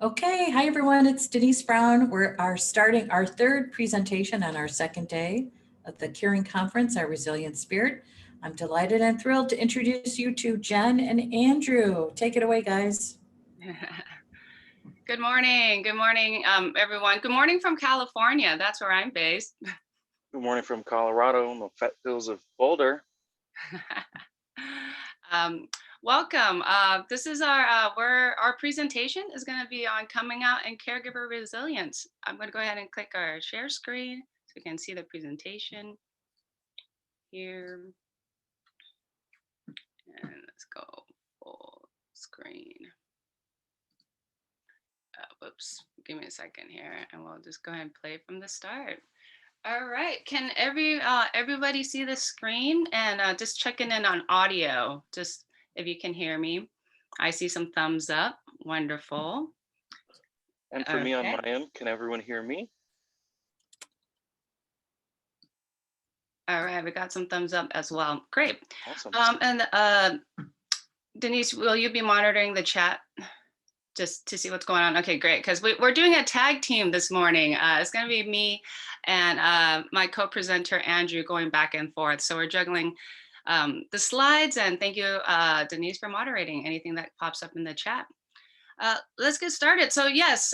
Okay, hi everyone, it's Denise Brown. We are starting our third presentation on our second day of the Curing Conference, Our Resilient Spirit. I'm delighted and thrilled to introduce you to Jenn and Andrew. Take it away, guys. Good morning, everyone. Good morning from California. That's where I'm based. Good morning from Colorado, in the fat hills of Boulder. Welcome. This is our presentation is going to be on coming out and caregiver resilience. I'm going to go ahead and click our share screen so we can see the presentation here. And let's go full screen. Whoops, give me a second here and we'll just go ahead and play from the start. All right, can everybody see the screen? And just checking in on audio, just if you can hear me. I see some thumbs up, wonderful. And for me on my end, can everyone hear me? All right, we got some thumbs up as well, great. Awesome. And Denise, will you be monitoring the chat? Just to see what's going on. Okay, great, because we're doing a tag team this morning. It's going to be me and my co-presenter Andrew going back and forth. So we're juggling the slides, and thank you, Denise, for moderating anything that pops up in the chat. Let's get started. So yes,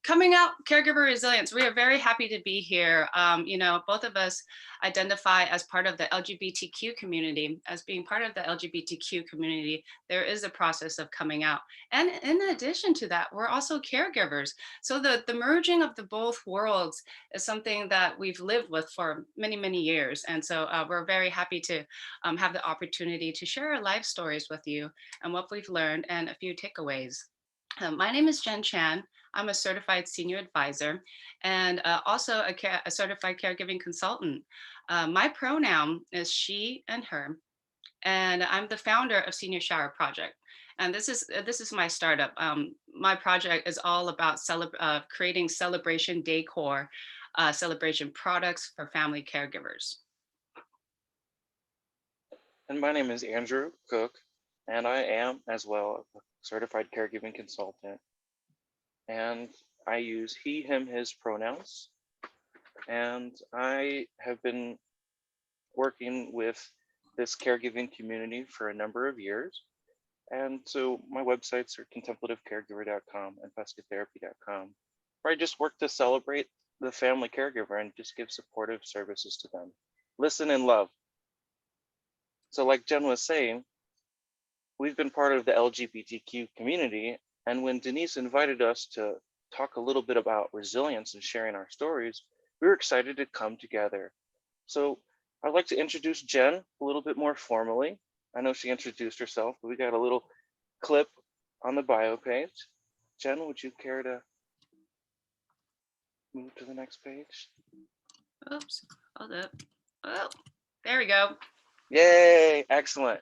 coming out caregiver resilience, we are very happy to be here. You know, both of us identify as part of the LGBTQ community. As being part of the LGBTQ community, there is a process of coming out. And in addition to that, we're also caregivers. So the merging of the both worlds is something that we've lived with for many, many years. And so we're very happy to have the opportunity to share our life stories with you and what we've learned and a few takeaways. My name is Jenn Chan. I'm a certified senior advisor and also a certified caregiving consultant. My pronoun is she and her, and I'm the founder of Senior Shower Project. And this is my startup. My project is all about creating celebration decor, celebration products for family caregivers. And my name is Andrew Cook, and I am as well a certified caregiving consultant. And I use he, him, his pronouns. And I have been working with this caregiving community for a number of years. And so my websites are contemplativecaregiver.com and pescatherapy.com, where I just work to celebrate the family caregiver and just give supportive services to them. Listen and love. So like Jenn was saying, we've been part of the LGBTQ community. And when Denise invited us to talk a little bit about resilience and sharing our stories, we were excited to come together. So I'd like to introduce Jenn a little bit more formally. I know she introduced herself, but we got a little clip on the bio page. Jenn, would you care to move to the next page? Oops, hold up. Oh, there we go. Yay, excellent.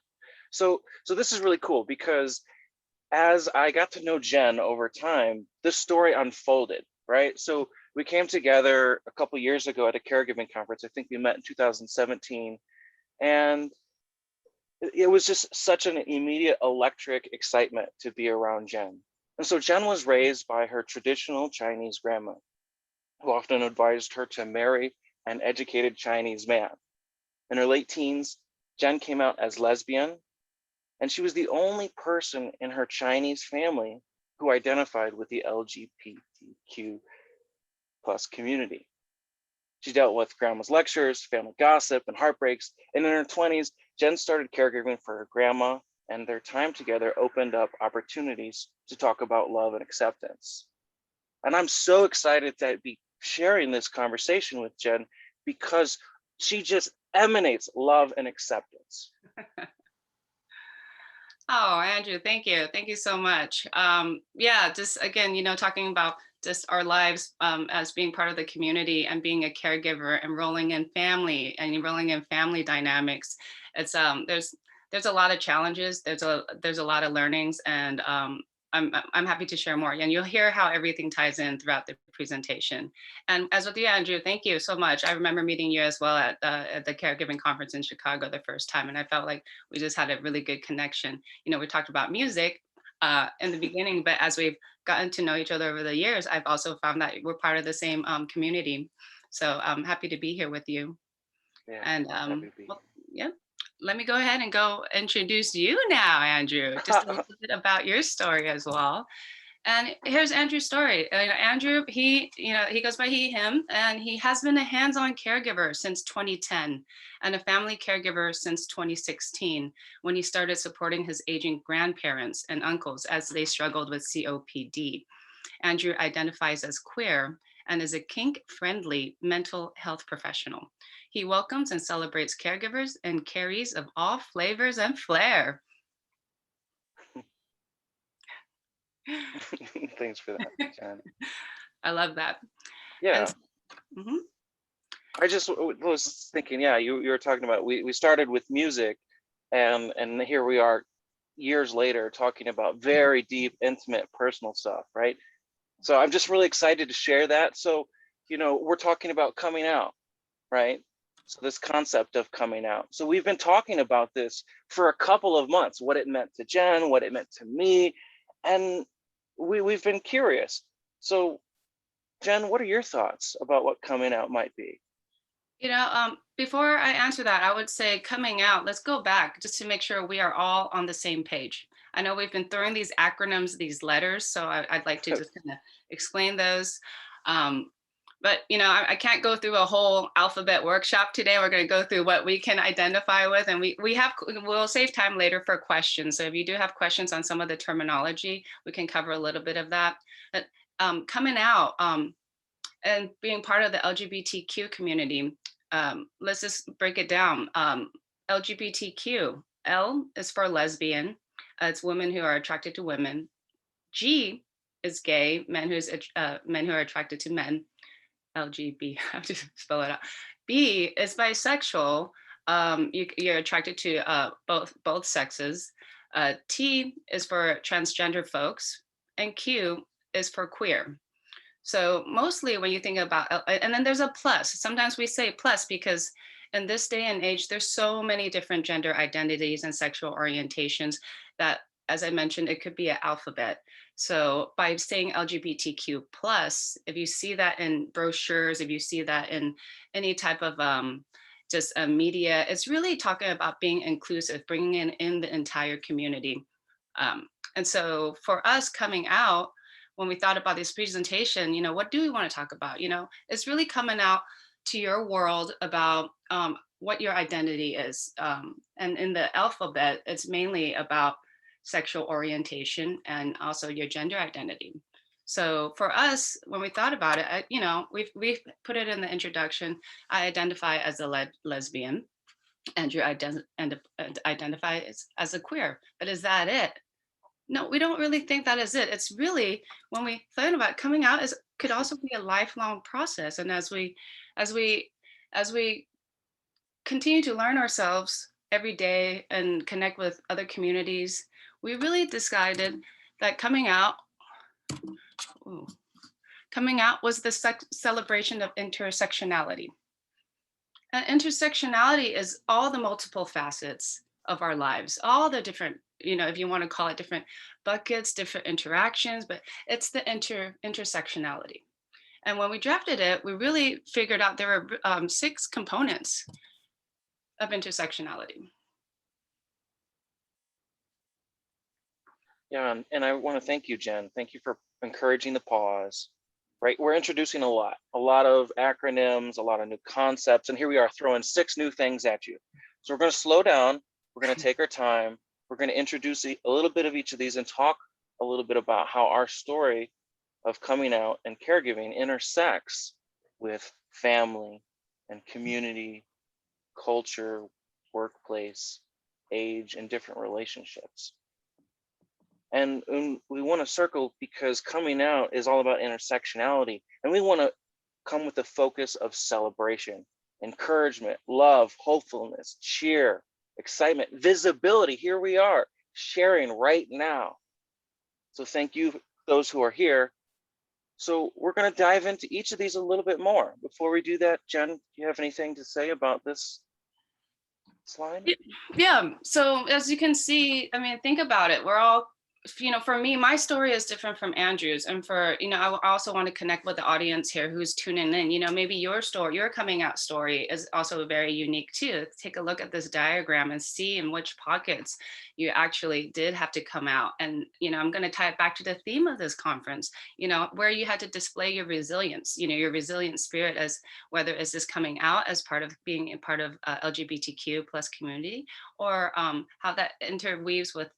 So this is really cool because as I got to know Jenn over time, this story unfolded, right? So we came together a couple years ago at a caregiving conference. I think we met in 2017. And it was just such an immediate electric excitement to be around Jenn. And so Jenn was raised by her traditional Chinese grandma, who often advised her to marry an educated Chinese man. In her late teens, Jenn came out as lesbian, and she was the only person in her Chinese family who identified with the LGBTQ plus community. She dealt with grandma's lectures, family gossip, and heartbreaks. And in her 20s, Jenn started caregiving for her grandma, and their time together opened up opportunities to talk about love and acceptance. And I'm so excited to be sharing this conversation with Jenn because she just emanates love and acceptance. Oh, Andrew, thank you. Thank you so much. Yeah, just again, you know, talking about just our lives as being part of the community and being a caregiver, enrolling in family dynamics. It's there's a lot of challenges. There's a lot of learnings, and I'm happy to share more. And you'll hear how everything ties in throughout the presentation. And as with you, Andrew, thank you so much. I remember meeting you as well at the caregiving conference in Chicago the first time, and I felt like we just had a really good connection. You know, we talked about music. in the beginning, but as we've gotten to know each other over the years, I've also found that we're part of the same community. So I'm happy to be here with you. Yeah, And happy to be well, yeah, let me go ahead and go introduce you now, Andrew, just a here. little bit about your story as well. And here's Andrew's story. Andrew, he goes by he, him, and he has been a hands-on caregiver since 2010 and a family caregiver since 2016 when he started supporting his aging grandparents and uncles as they struggled with COPD. Andrew identifies as queer and is a kink-friendly mental health professional. He welcomes and celebrates caregivers and carees of all flavors and flair. Thanks for that, Jen. I love that. Yeah, Mhm. I just was thinking, yeah, you were talking about, we started with music, and here we are years later talking about very deep, intimate, personal stuff, right? So I'm just really excited to share that. So, we're talking about coming out, right? So this concept of coming out. So we've been talking about this for a couple of months, what it meant to Jen, what it meant to me, and we've been curious. So Jen, what are your thoughts about what coming out might be? Before I answer that, I would say coming out, let's go back just to make sure we are all on the same page. I know we've been throwing these acronyms, these letters, so I'd like to just kind of explain those. But I can't go through a whole alphabet workshop today. We're going to go through what we can identify with, and we'll save time later for questions. So if you do have questions on some of the terminology, we can cover a little bit of that. But coming out and being part of the LGBTQ community, let's just break it down. LGBTQ, L is for lesbian. It's women who are attracted to women. G is gay, men who are attracted to men. LGB, I have to spell it out. B is bisexual. You're attracted to both sexes. T is for transgender folks, and Q is for queer. So mostly when you think about, and then there's a plus. Sometimes we say plus because in this day and age, there's so many different gender identities and sexual orientations that, as I mentioned, it could be an alphabet. So by saying LGBTQ plus, if you see that in brochures, if you see that in any type of just media, it's really talking about being inclusive, bringing in the entire community. And so for us coming out, when we thought about this presentation, what do we want to talk about? It's really coming out to your world about what your identity is. And in the alphabet, it's mainly about sexual orientation and also your gender identity. So for us, when we thought about it, we've put it in the introduction. I identify as a lesbian, and you identify as a queer. But is that it? No, we don't really think that is it. It's really, when we think about coming out, could also be a lifelong process. And as we continue to learn ourselves every day and connect with other communities, we really decided that coming out was the celebration of intersectionality. And intersectionality is all the multiple facets of our lives, all the different, if you want to call it different buckets, different interactions, but it's the intersectionality. And when we drafted it, we really figured out there are 6 components of intersectionality. Yeah, and I want to thank you, Jen. Thank you for encouraging the pause. Right, we're introducing a lot of acronyms, a lot of new concepts, and here we are throwing 6 new things at you. So we're going to slow down. We're going to take our time. We're going to introduce a little bit of each of these and talk a little bit about how our story of coming out and caregiving intersects with family and community, culture, workplace, age, and different relationships. And we want to circle because coming out is all about intersectionality, and we want to come with a focus of celebration, encouragement, love, hopefulness, cheer, excitement, visibility. Here we are sharing right now. So thank you, those who are here. So we're going to dive into each of these a little bit more. Before we do that, Jen, do you have anything to say about this slide? Yeah, so as you can see, think about it. We're all for me, my story is different from Andrew's. And I also want to connect with the audience here who's tuning in. Maybe your story, your coming out story is also very unique too. Take a look at this diagram and see in which pockets you actually did have to come out. And, I'm going to tie it back to the theme of this conference, where you had to display your resilience, your resilient spirit, as whether it's this coming out as part of being a part of LGBTQ plus community, or how that interweaves with,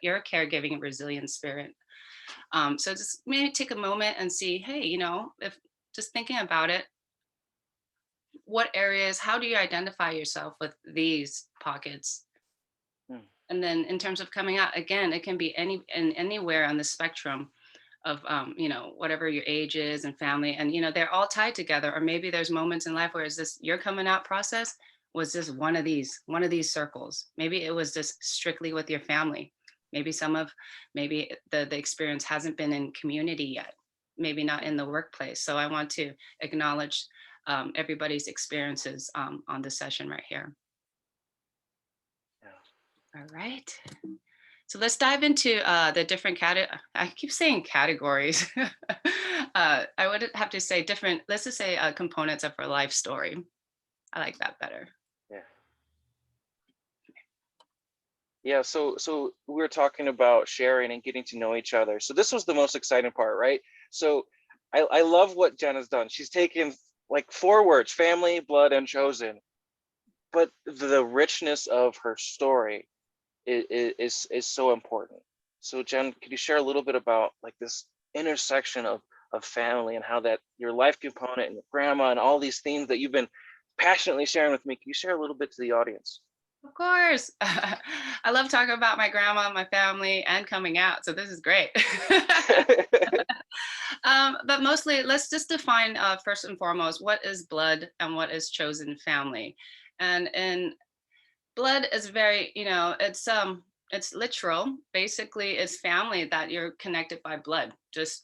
your caregiving and resilient spirit. So just maybe take a moment and see, hey, if just thinking about it, what areas, how do you identify yourself with these pockets? And then in terms of coming out, again, it can be anywhere on the spectrum of, whatever your age is and family, and, they're all tied together. Or maybe there's moments in life where is this your coming out process was just one of these circles. Maybe it was just strictly with your family. Maybe the experience hasn't been in community yet, maybe not in the workplace. So I want to acknowledge everybody's experiences on the session right here. All right. So let's dive into the different I keep saying categories. I would have to say different, let's just say components of her life story. I like that better. Yeah, so we were talking about sharing and getting to know each other. So this was the most exciting part, right? So I love what Jenn has done. She's taken like 4 words: family, blood, and chosen. But the richness of her story is so important. So Jenn, could you share a little bit about like this intersection of family and how that your life component and your grandma and all these themes that you've been passionately sharing with me, can you share a little bit to the audience? Of course. I love talking about my grandma, my family, and coming out. So this is great. But mostly, let's just define first and foremost, what is blood and what is chosen family. And blood is very, it's literal. Basically, it's family that you're connected by blood, just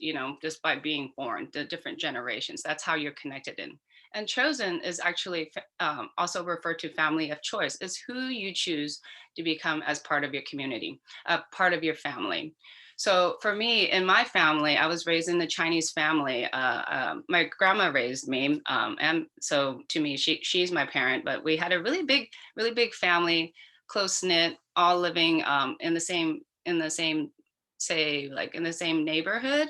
by being born, the different generations. That's how you're connected in. And chosen is actually also referred to family of choice. It's who you choose to become as part of your community, part of your family. So for me, in my family, I was raised in the Chinese family. My grandma raised me, and so to me, she's my parent. But we had a really big family, close knit, all living in the same neighborhood.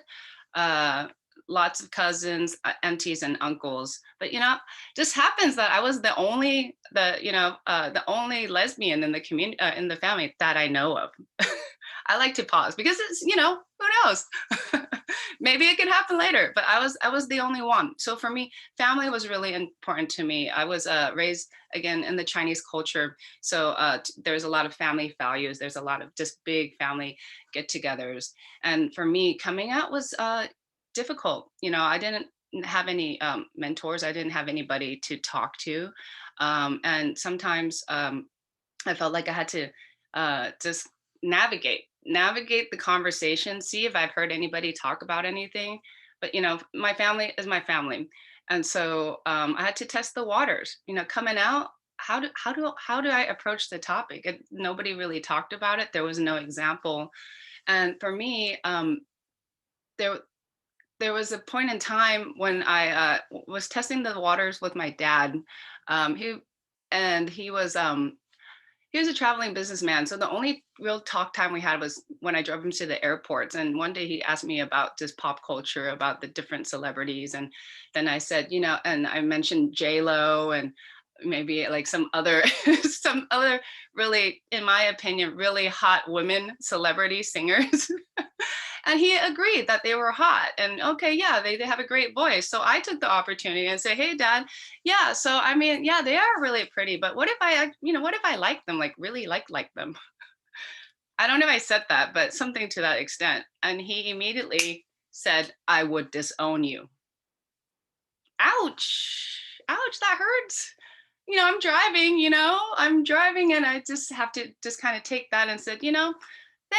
Lots of cousins, aunties, and uncles. But just happens that I was the only lesbian in the community, in the family that I know of. I like to pause because it's, who knows? Maybe it could happen later, but I was the only one. So for me, family was really important to me. I was raised again in the Chinese culture. So there's a lot of family values. There's a lot of just big family get-togethers. And for me, coming out was difficult. I didn't have any mentors. I didn't have anybody to talk to. And sometimes I felt like I had to just navigate the conversation, see if I've heard anybody talk about anything. But my family is my family, and so I had to test the waters. Coming out, how do I approach the topic? Nobody really talked about it. There was no example, and for me, there was a point in time when I was testing the waters with my dad. He was a traveling businessman. So the only real talk time we had was when I drove him to the airports. And one day he asked me about just pop culture, about the different celebrities. And then I said, and I mentioned J-Lo and maybe like some other really, in my opinion, really hot women celebrity singers. And he agreed that they were hot and okay, yeah, they have a great voice. So I took the opportunity and say, hey, Dad, yeah, so I mean, yeah, they are really pretty, but what if I like them, like really like them? I don't know if I said that, but something to that extent. And he immediately said, I would disown you. Ouch, that hurts. I'm driving and I just have to just kind of take that and said,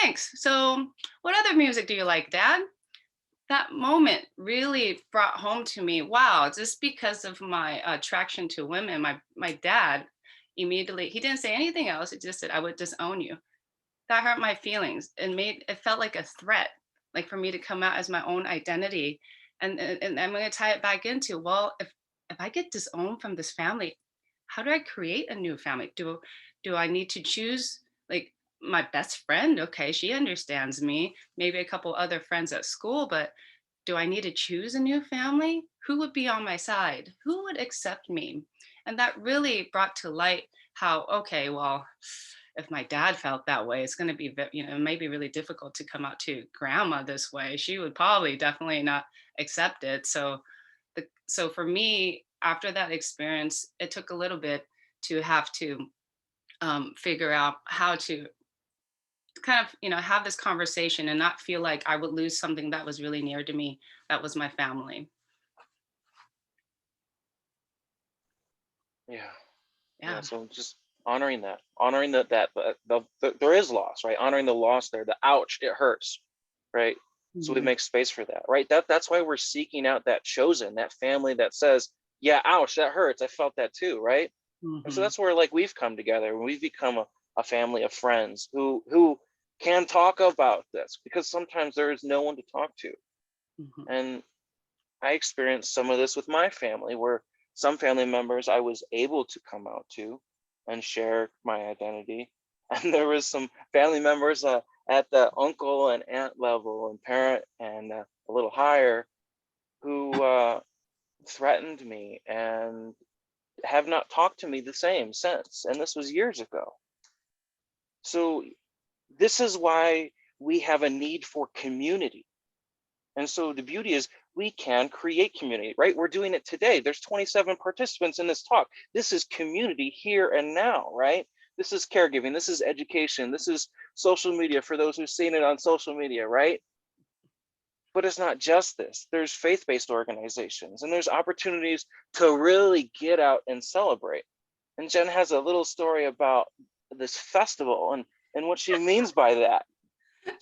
thanks. So what other music do you like, Dad? That moment really brought home to me, wow, just because of my attraction to women, my dad immediately, he didn't say anything else. He just said, I would disown you. that hurt my feelings and it felt like a threat, like for me to come out as my own identity. And I'm going to tie it back into, well, if I get disowned from this family, how do I create a new family? Do I need to choose like my best friend? Okay, she understands me, maybe a couple other friends at school, but do I need to choose a new family? Who would be on my side? Who would accept me? And that really brought to light how, okay, well, if my dad felt that way, it's going to be, it may be really difficult to come out to grandma this way. She would probably definitely not accept it. So for me, after that experience, it took a little bit to have to figure out how to kind of, have this conversation and not feel like I would lose something that was really near to me. That was my family. Yeah. Yeah. So just honoring that there is loss, right? Honoring the loss there, the ouch, it hurts, right? So we Mhm. make space for that, right? That's why we're seeking out that chosen, that family that says, yeah, ouch, that hurts. I felt that too, right? And so Mhm. that's where like we've come together and we've become a family of friends who can talk about this, because sometimes there is no one to talk to. Mhm. And I experienced some of this with my family, where some family members I was able to come out to and share my identity. And there was some family members at the uncle and aunt level and parent and a little higher who threatened me and have not talked to me the same since. And this was years ago. So this is why we have a need for community. And so the beauty is we can create community, right? We're doing it today. There's 27 participants in this talk. This is community here and now, right? This is caregiving. This is education. This is social media for those who've seen it on social media, right? But it's not just this. There's faith-based organizations and there's opportunities to really get out and celebrate. And Jenn has a little story about this festival and what she means by that.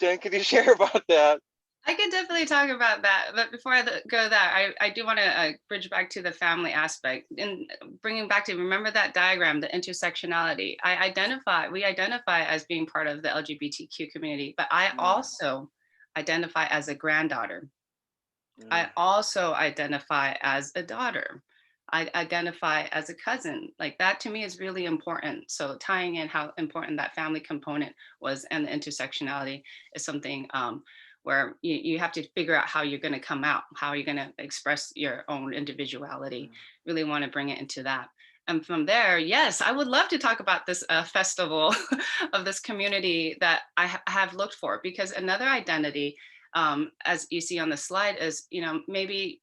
Jenn, could you share about that? I could definitely talk about that, but before I go that, I do want to bridge back to the family aspect and bringing back to, remember that diagram, the intersectionality. We identify as being part of the LGBTQ community, but I also identify as a granddaughter. I also identify as a daughter. I identify as a cousin. Like that to me is really important. So tying in how important that family component was and the intersectionality is something where you have to figure out how you're going to come out, how you're going to express your own individuality. Really want to bring it into that. And from there, yes, I would love to talk about this festival of this community that I have looked for, because another identity, as you see on the slide, is, maybe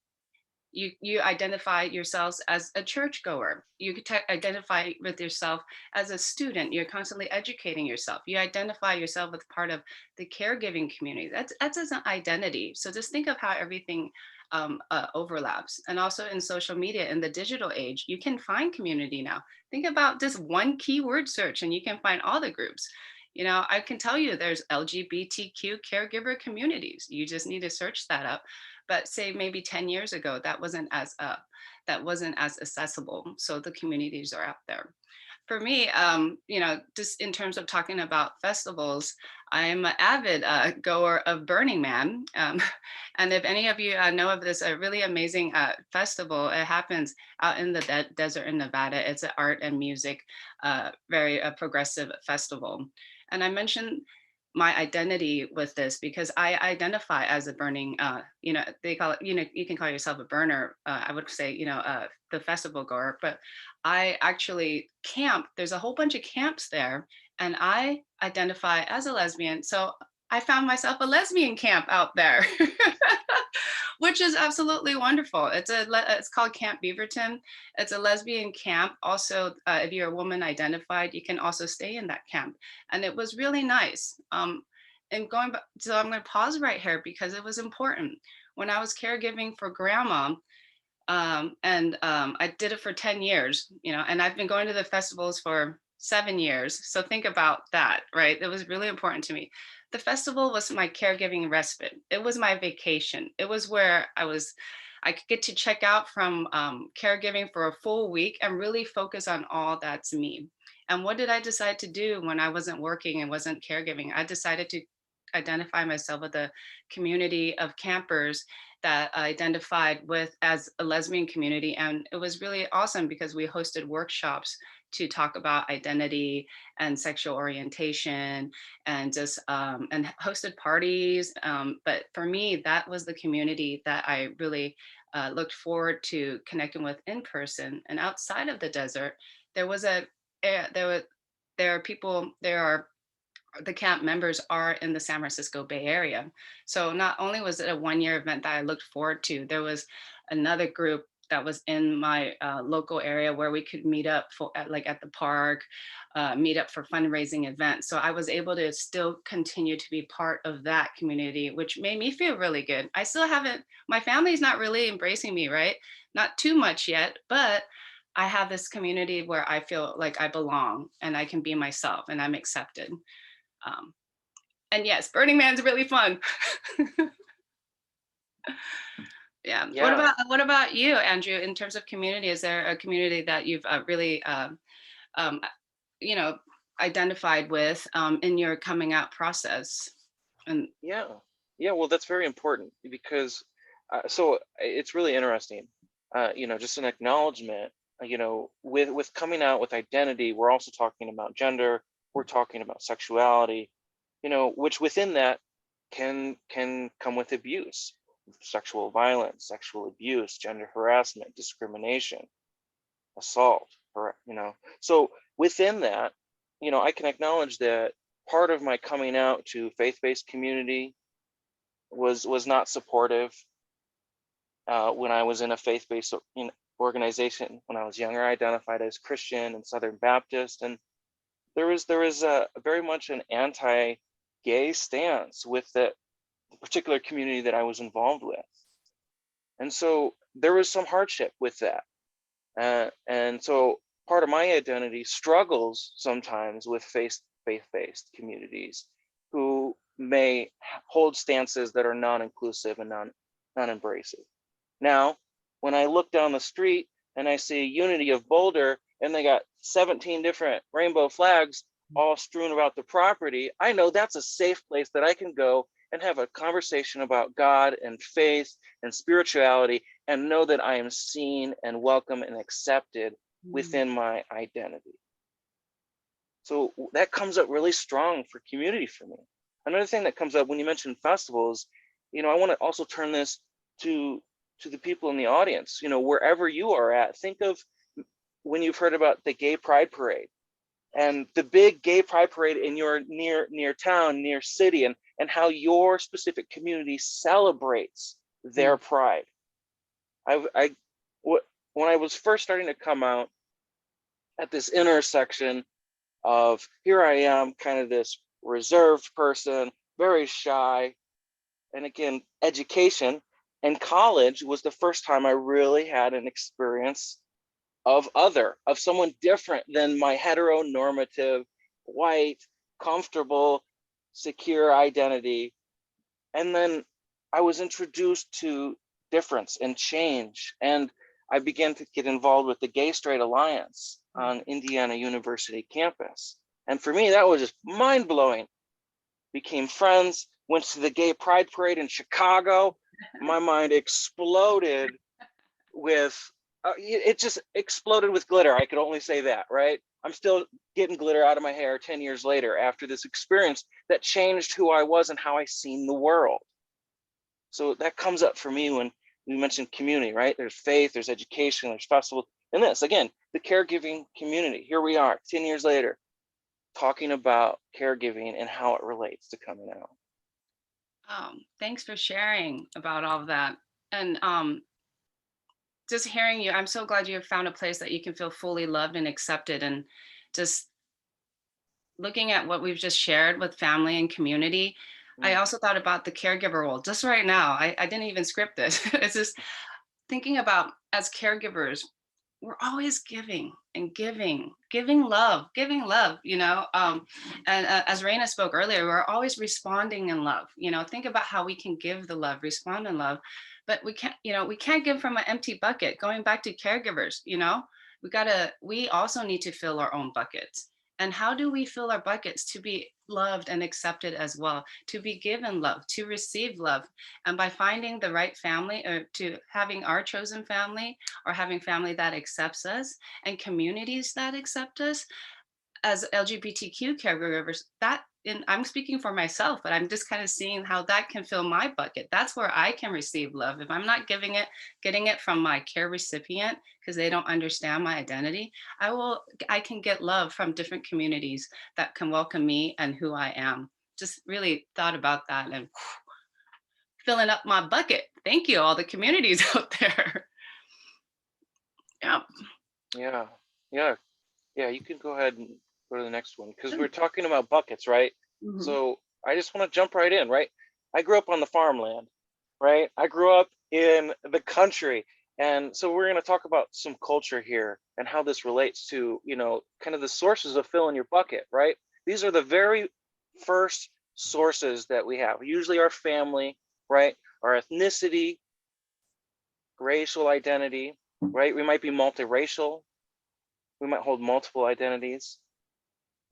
you identify yourselves as a churchgoer. You could identify with yourself as a student. You're constantly educating yourself. You identify yourself with part of the caregiving community. That's as an identity. So just think of how everything overlaps. And also in social media, in the digital age, you can find community now. Think about just one keyword search and you can find all the groups. I can tell you there's LGBTQ caregiver communities. You just need to search that up. But say maybe 10 years ago, that wasn't as accessible. So the communities are out there. For me, just in terms of talking about festivals, I'm an avid goer of Burning Man. And if any of you know of this, a really amazing festival, it happens out in the desert in Nevada. It's an art and music, very progressive festival. And I mentioned my identity with this because I identify as a burning, they call it, you can call yourself a burner. I would say, the festival goer, but I actually camp. There's a whole bunch of camps there and I identify as a lesbian. So I found myself a lesbian camp out there, which is absolutely wonderful. It's called Camp Beaverton. It's a lesbian camp. Also, if you're a woman identified, you can also stay in that camp. And it was really nice. And going back, so I'm going to pause right here because it was important. When I was caregiving for grandma, I did it for 10 years, and I've been going to the festivals for 7 years. So think about that, right? It was really important to me. The festival was my caregiving respite. It was my vacation. It was where I could get to check out from caregiving for a full week and really focus on all that's me. And what did I decide to do when I wasn't working and wasn't caregiving? I decided to identify myself with a community of campers that I identified with as a lesbian community. And it was really awesome because we hosted workshops to talk about identity and sexual orientation and just and hosted parties. But for me, that was the community that I really looked forward to connecting with in person. And outside of the desert, there was a there were there are people there are the camp members are in the San Francisco Bay Area. So not only was it a one-year event that I looked forward to, there was another group that was in my local area where we could meet up for at the park, meet up for fundraising events. So I was able to still continue to be part of that community, which made me feel really good. I still haven't, my family's not really embracing me, right? Not too much yet, but I have this community where I feel like I belong and I can be myself and I'm accepted. Um, and yes, Burning Man's really fun. Yeah. Yeah. What about you, Andrew? In terms of community, is there a community that you've really, um, you know, identified with in your coming out process? And Yeah. Yeah. Well, that's very important because so it's really interesting. Just an acknowledgement. With coming out with identity, we're also talking about gender. We're talking about sexuality. Which within that can come with abuse, sexual violence, sexual abuse, gender harassment, discrimination, assault. So within that, I can acknowledge that part of my coming out to faith-based community was not supportive. When I was in a faith-based organization when I was younger, I identified as Christian and Southern Baptist, and there was a very much an anti-gay stance with the particular community that I was involved with, and so there was some hardship with that, and so part of my identity struggles sometimes with faith-based communities who may hold stances that are non-inclusive and non-embracive. Now, when I look down the street and I see Unity of Boulder and they got 17 different rainbow flags all strewn about the property, I know that's a safe place that I can go and have a conversation about God and faith and spirituality and know that I am seen and welcome and accepted within my identity. So that comes up really strong for community for me. Another thing that comes up when you mention festivals, I want to also turn this to the people in the audience, wherever you are at. Think of when you've heard about the Gay Pride Parade and the big Gay Pride Parade in your near town, near city, and how your specific community celebrates their pride. When I was first starting to come out at this intersection of here I am, kind of this reserved person, very shy, and again, education and college was the first time I really had an experience of someone different than my heteronormative, white, comfortable, secure identity. And then I was introduced to difference and change. And I began to get involved with the Gay Straight Alliance on Indiana University campus. And for me, that was just mind-blowing. Became friends, went to the Gay Pride Parade in Chicago. My mind exploded with, it just exploded with glitter. I could only say that, right? I'm still getting glitter out of my hair 10 years later after this experience that changed who I was and how I seen the world. So that comes up for me when we mentioned community, right? There's faith, there's education, there's festival. And this, again, the caregiving community. Here we are 10 years later, talking about caregiving and how it relates to coming out. Thanks for sharing about all of that. And just hearing you, I'm so glad you have found a place that you can feel fully loved and accepted. And just looking at what we've just shared with family and community, I also thought about the caregiver role just right now. I didn't even script this. It's just thinking about as caregivers, we're always giving and giving love, and as Raina spoke earlier, we're always responding in love. Think about how we can give the love, respond in love, but we can't give from an empty bucket. Going back to caregivers, we also need to fill our own buckets. And how do we fill our buckets to be loved and accepted as well, to be given love, to receive love? And by finding the right family, or to having our chosen family, or having family that accepts us and communities that accept us as LGBTQ caregivers, that, and I'm speaking for myself, but I'm just kind of seeing how that can fill my bucket. That's where I can receive love. If I'm not getting it from my care recipient because they don't understand my identity, I can get love from different communities that can welcome me and who I am. Just really thought about that and filling up my bucket. Thank you, all the communities out there. Yeah. Yeah, yeah, yeah. You can go ahead and go to the next one because we're talking about buckets, right? Mhm. So I just want to jump right in, right? I grew up on the farmland, right? I grew up in the country. And so we're going to talk about some culture here and how this relates to, you know, kind of the sources of filling your bucket, right? These are the very first sources that we have, usually our family, right? Our ethnicity, racial identity, right? We might be multiracial. We might hold multiple identities,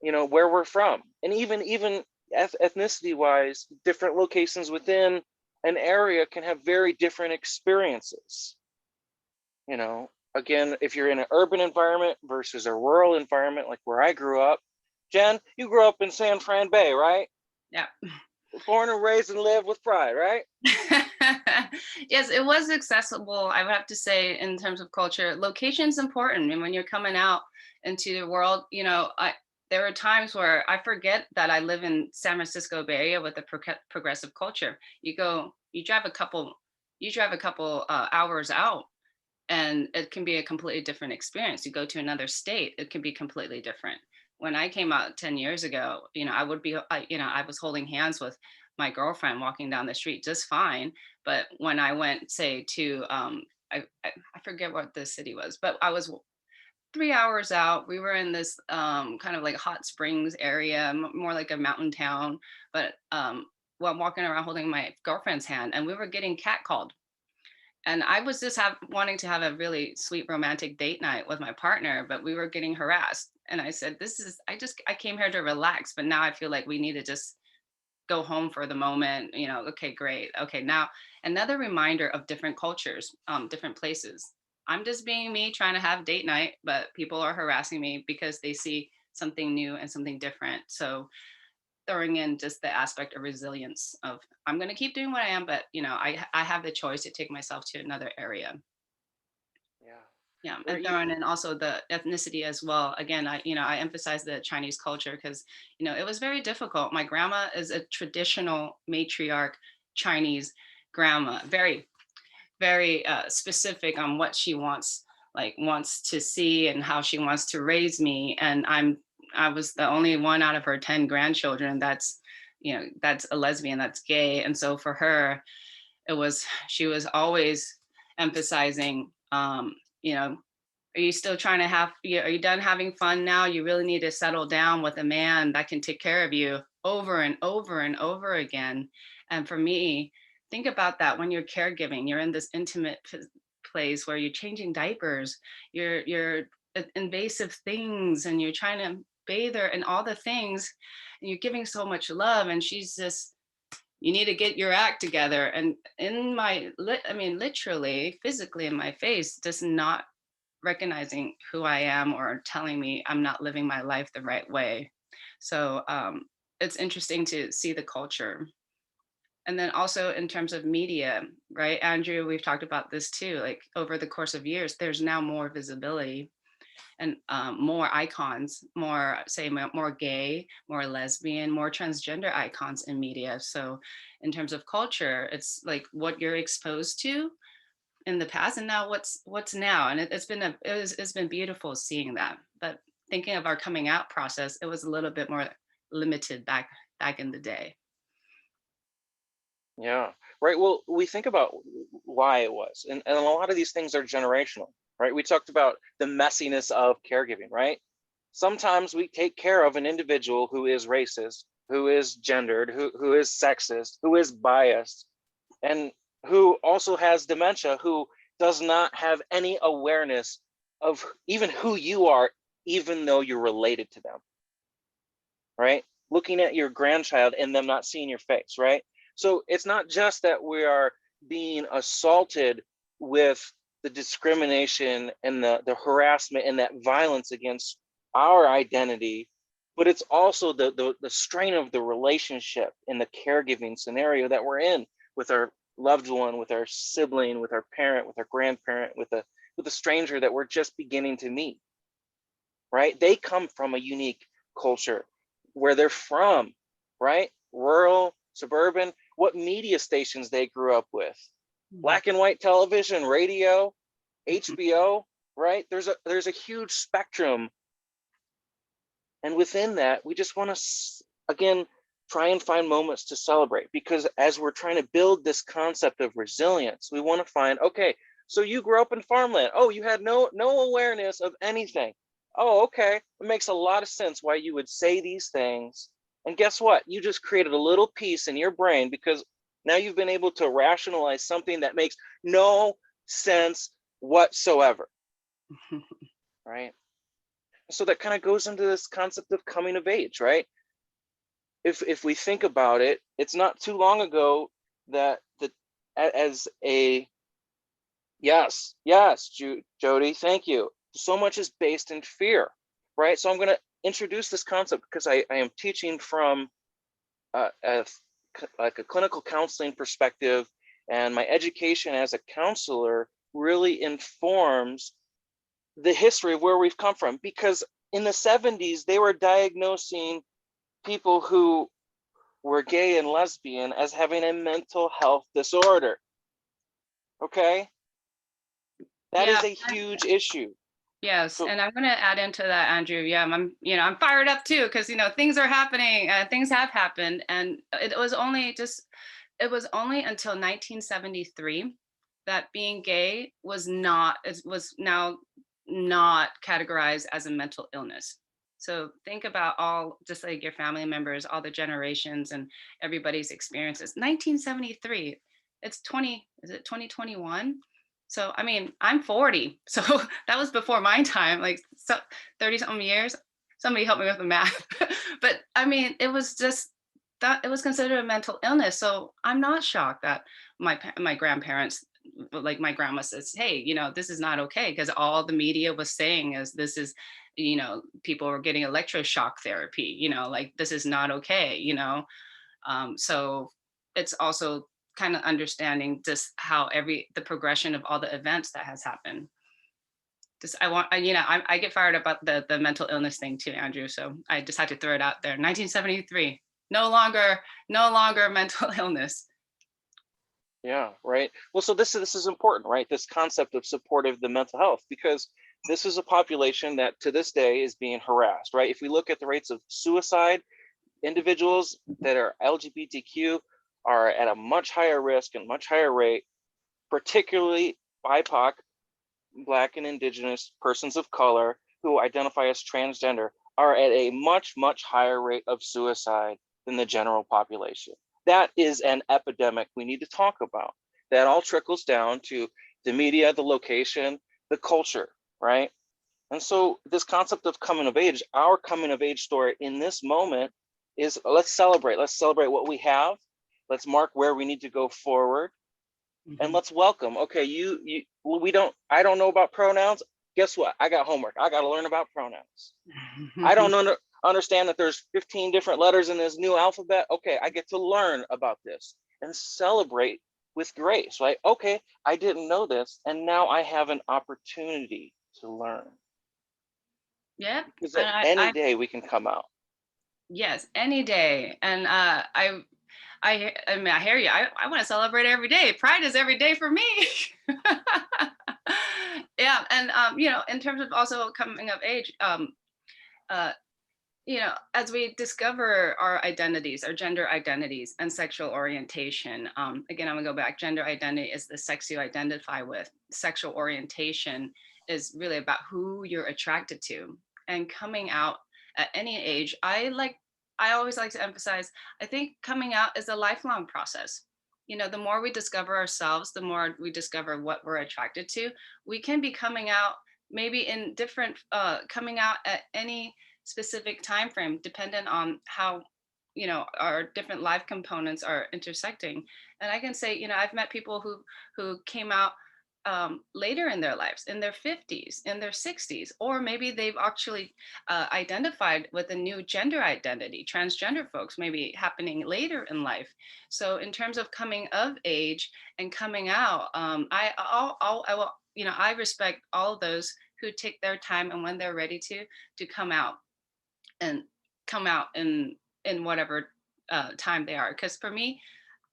you know, where we're from. And even ethnicity wise, different locations within an area can have very different experiences. You know, again, if you're in an urban environment versus a rural environment, like where I grew up. Jen, you grew up in San Fran Bay, right? Yeah. Born and raised and lived with pride, right? Yes, it was accessible. I would have to say, in terms of culture, location's important. And when you're coming out into the world, you know, there are times where I forget that I live in San Francisco Bay Area with a progressive culture. You drive a couple hours out, and it can be a completely different experience. You go to another state, it can be completely different. When I came out 10 years ago, you know, I was holding hands with my girlfriend walking down the street just fine. But when I went, say, to, I forget what the city was, but I was 3 hours out. We were in this kind of like hot springs area, more like a mountain town. But while walking around holding my girlfriend's hand, and we were getting catcalled. And I was just wanting to have a really sweet romantic date night with my partner, but we were getting harassed. And I said, I came here to relax, but now I feel like we need to just go home for the moment. You know, okay, great. Okay, now another reminder of different cultures, different places. I'm just being me trying to have date night, but people are harassing me because they see something new and something different. So throwing in just the aspect of resilience of, I'm going to keep doing what I am, but you know, I have the choice to take myself to another area. Yeah. Yeah, and throwing in also the ethnicity as well. Again, I emphasize the Chinese culture because, you know, it was very difficult. My grandma is a traditional matriarch Chinese grandma, very, very specific on what she wants to see and how she wants to raise me. And I was the only one out of her 10 grandchildren that's a lesbian, that's gay. And so for her, she was always emphasizing, you know, are you still trying to are you done having fun now? You really need to settle down with a man that can take care of you, over and over and over again. And for me, think about that. When you're caregiving, you're in this intimate place where you're changing diapers, you're invasive things, and you're trying to bathe her and all the things, and you're giving so much love, and she's just, you need to get your act together. And literally, physically in my face, just not recognizing who I am, or telling me I'm not living my life the right way. So it's interesting to see the culture. And then also in terms of media, right, Andrew, we've talked about this too, like over the course of years, there's now more visibility and more icons, more gay, more lesbian, more transgender icons in media. So in terms of culture, it's like what you're exposed to in the past, and now what's now. And it's been beautiful seeing that. But thinking of our coming out process, it was a little bit more limited back in the day. Yeah, right. Well, we think about why it was, and a lot of these things are generational, right? We talked about the messiness of caregiving, right? Sometimes we take care of an individual who is racist, who is gendered, who is sexist, who is biased, and who also has dementia, who does not have any awareness of even who you are, even though you're related to them. right? Looking at your grandchild and them not seeing your face, right? So it's not just that we are being assaulted with the discrimination and the harassment and that violence against our identity, but it's also the strain of the relationship in the caregiving scenario that we're in with our loved one, with our sibling, with our parent, with our grandparent, with a stranger that we're just beginning to meet, right? They come from a unique culture where they're from, right? Rural, suburban, what media stations they grew up with, black and white television, radio, HBO, right? There's a huge spectrum. And within that, we just want to, again, try and find moments to celebrate, because as we're trying to build this concept of resilience, we want to find, okay, so you grew up in farmland. Oh, you had no awareness of anything. Oh, okay. It makes a lot of sense why you would say these things. And guess what? You just created a little piece in your brain, because now you've been able to rationalize something that makes no sense whatsoever, right? So that kind of goes into this concept of coming of age, right? If we think about it, it's not too long ago that as a, yes, Jody, thank you. So much is based in fear, right? So I'm going to introduce this concept because I am teaching from like a clinical counseling perspective, and my education as a counselor really informs the history of where we've come from, because in the 70s, they were diagnosing people who were gay and lesbian as having a mental health disorder. Okay? That is a huge issue. Yes, so, and I'm going to add into that, Andrew. Yeah, I'm fired up too, because things are happening. Things have happened, and it was only until 1973 that being gay was now not categorized as a mental illness. So think about all, just like your family members, all the generations and everybody's experiences. 1973, is it 2021? So, I mean, I'm 40, so that was before my time, like 30 something years. Somebody help me with the math. But I mean, it was just that it was considered a mental illness. So I'm not shocked that my grandparents, like my grandma says, hey, this is not okay, because all the media was saying is this is, people were getting electroshock therapy, like this is not okay, so it's also kind of understanding just how the progression of all the events that has happened. Just I get fired up about the mental illness thing too, Andrew. So I just had to throw it out there. 1973, no longer mental illness. Yeah, right. Well, so this is important, right? This concept of supportive the mental health, because this is a population that to this day is being harassed, right? If we look at the rates of suicide, individuals that are LGBTQ are at a much higher risk and much higher rate, particularly BIPOC, Black and Indigenous persons of color who identify as transgender are at a much, much higher rate of suicide than the general population. That is an epidemic we need to talk about. That all trickles down to the media, the location, the culture, right? And so this concept of coming of age, our coming of age story in this moment is let's celebrate what we have. Let's mark where we need to go forward. Mm-hmm. And let's welcome, okay, I don't know about pronouns. Guess what? I got homework. I got to learn about pronouns. I don't understand that there's 15 different letters in this new alphabet. Okay, I get to learn about this and celebrate with grace, right? Okay, I didn't know this, and now I have an opportunity to learn. Yeah. Because any day we can come out. Yes, any day. And I hear you. I want to celebrate every day. Pride is every day for me. Yeah, and in terms of also coming of age, as we discover our identities, our gender identities and sexual orientation, again, I'm gonna go back. Gender identity is the sex you identify with. Sexual orientation is really about who you're attracted to. And coming out at any age, I always like to emphasize, I think coming out is a lifelong process. The more we discover ourselves, the more we discover what we're attracted to. We can be coming out maybe in different, coming out at any specific time frame, dependent on how, you know, our different life components are intersecting. And I can say, you know, I've met people who came out later in their lives, in their 50s, in their 60s, or maybe they've actually identified with a new gender identity. Transgender folks maybe happening later in life. So in terms of coming of age and coming out, I will, you know, I respect all those who take their time and when they're ready to come out and come out in whatever time they are. Because for me,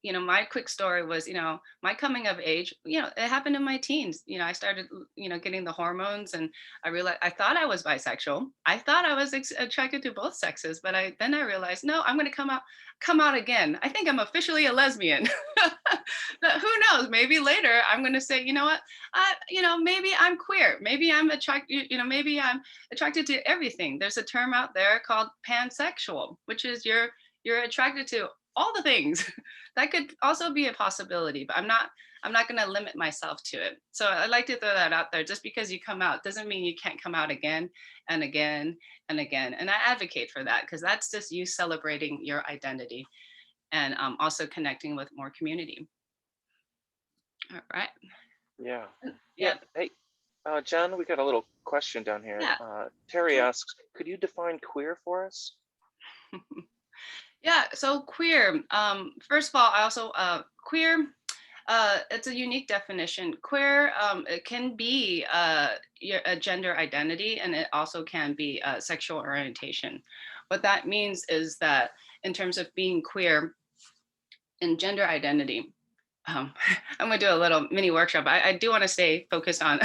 you know, my quick story was, you know, my coming of age, you know, it happened in my teens. You know, I started, you know, getting the hormones, and I realized, I thought I was bisexual. I thought I was attracted to both sexes, but then I realized, no, I'm going to come out again. I think I'm officially a lesbian. But who knows? Maybe later I'm going to say, you know what, you know, maybe I'm queer. Maybe I'm attracted, you know, maybe I'm attracted to everything. There's a term out there called pansexual, which is you're attracted to all the things. That could also be a possibility, but I'm not going to limit myself to it. So I'd like to throw that out there. Just because you come out doesn't mean you can't come out again and again and again. And I advocate for that, because that's just you celebrating your identity and also connecting with more community. All right. Yeah. Yeah. Hey, Jen, we got a little question down here. Yeah. Terry asks, could you define queer for us? Yeah, so queer. First of all, I also queer. It's a unique definition. Queer, it can be a gender identity, and it also can be a sexual orientation. What that means is that in terms of being queer and gender identity, I'm going to do a little mini workshop. I do want to stay focused on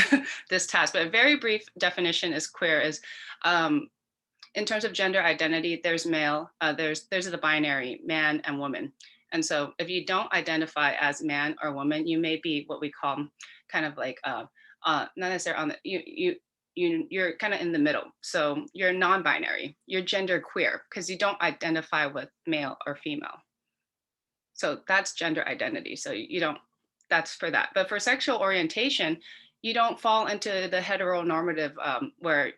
this task, but a very brief definition is queer is. In terms of gender identity, there's male, there's the binary man and woman. And so if you don't identify as man or woman, you may be what we call kind of like, not necessarily on the, you're kind of in the middle. So you're non-binary, you're gender queer because you don't identify with male or female. So that's gender identity. So you don't, that's for that. But for sexual orientation, you don't fall into the heteronormative where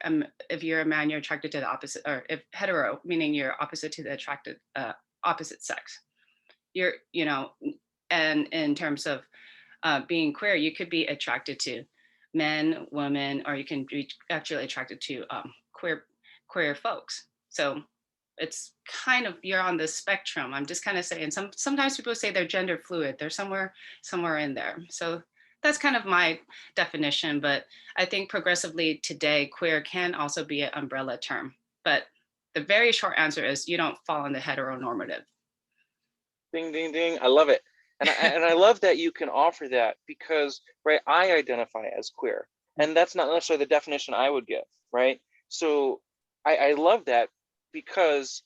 if you're a man, you're attracted to the opposite, or if hetero, meaning you're opposite to the attracted opposite sex. You're, you know, and in terms of being queer, you could be attracted to men, women, or you can be actually attracted to queer folks. So it's kind of, you're on the spectrum. I'm just kind of saying, sometimes people say they're gender fluid. They're somewhere in there. So that's kind of my definition, but I think progressively today, queer can also be an umbrella term. But the very short answer is you don't fall in the heteronormative. Ding, ding, ding. I love it. And I love that you can offer that because, right, I identify as queer. And that's not necessarily the definition I would give, right? So I love that because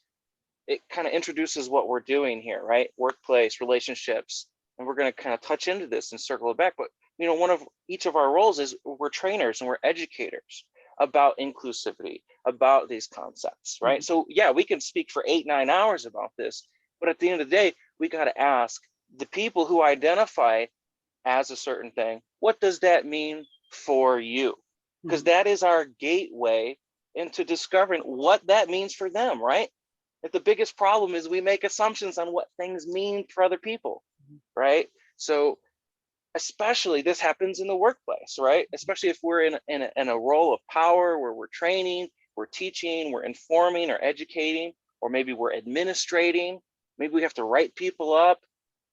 it kind of introduces what we're doing here, right? Workplace, relationships. And we're going to kind of touch into this and circle it back. But you know, one of each of our roles is we're trainers and we're educators about inclusivity, about these concepts, right? Mm-hmm. So yeah, we can speak for 8-9 hours about this, but at the end of the day, we got to ask the people who identify as a certain thing, what does that mean for you? Because that is our gateway into discovering what that means for them, right? If the biggest problem is we make assumptions on what things mean for other people, right? So especially this happens in the workplace, right? Especially if we're in a role of power where we're training, we're teaching, we're informing or educating, or maybe we're administrating, maybe we have to write people up,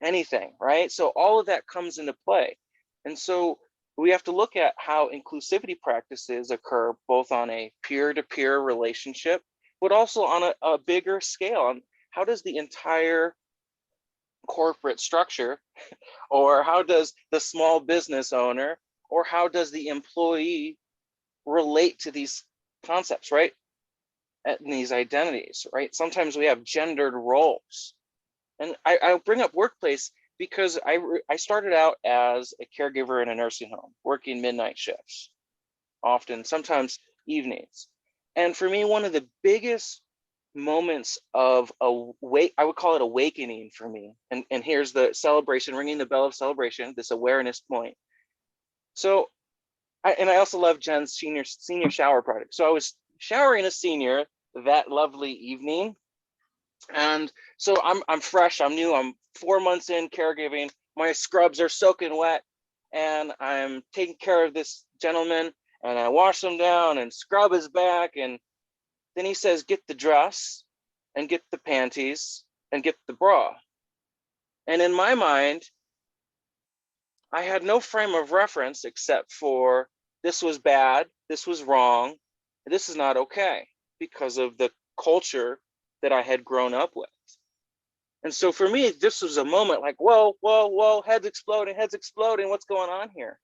anything, right? So all of that comes into play. And so we have to look at how inclusivity practices occur both on a peer-to-peer relationship, but also on a bigger scale. On how does the entire corporate structure, or how does the small business owner, or how does the employee relate to these concepts, right? And these identities, right? Sometimes we have gendered roles. And I bring up workplace because I started out as a caregiver in a nursing home, working midnight shifts, often, sometimes evenings. And for me, one of the biggest moments of I would call it awakening for me. And here's the celebration, ringing the bell of celebration, this awareness point. So, I also love Jenn's senior shower project. So I was showering a senior that lovely evening. And so I'm fresh, I'm new, I'm 4 months in caregiving. My scrubs are soaking wet, and I'm taking care of this gentleman, and I wash him down and scrub his back. And then he says, get the dress and get the panties and get the bra. And in my mind, I had no frame of reference except for this was bad, this was wrong, this is not okay, because of the culture that I had grown up with. And so for me, this was a moment like, whoa, whoa, whoa, heads exploding, what's going on here?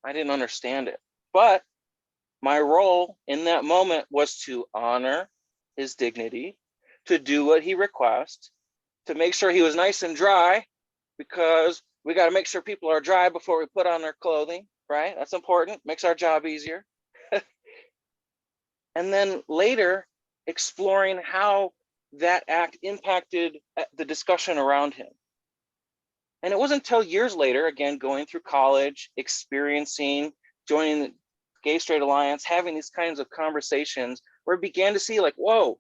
I didn't understand it. But my role in that moment was to honor his dignity, to do what he requests, to make sure he was nice and dry, because we got to make sure people are dry before we put on their clothing, right? That's important, makes our job easier. And then later, exploring how that act impacted the discussion around him. And it wasn't until years later, again, going through college, experiencing, joining the Gay Straight Alliance, having these kinds of conversations, where I began to see like, whoa,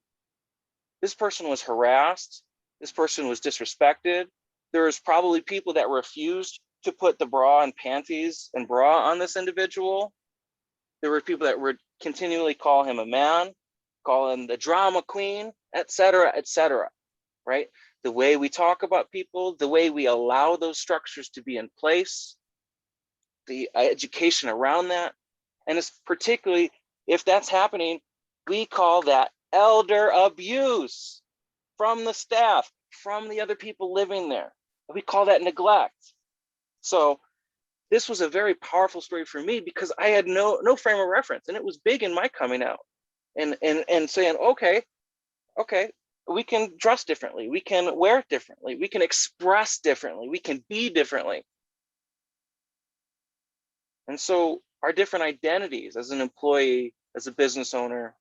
this person was harassed, this person was disrespected. There was probably people that refused to put the bra and panties and bra on this individual. There were people that would continually call him a man, call him the drama queen, et cetera, right? The way we talk about people, the way we allow those structures to be in place, the education around that. And it's particularly, if that's happening, we call that elder abuse from the staff, from the other people living there. We call that neglect. So this was a very powerful story for me, because I had no frame of reference, and it was big in my coming out and saying, okay, we can dress differently, we can wear differently, we can express differently, we can be differently. And so our different identities as an employee, as a business owner,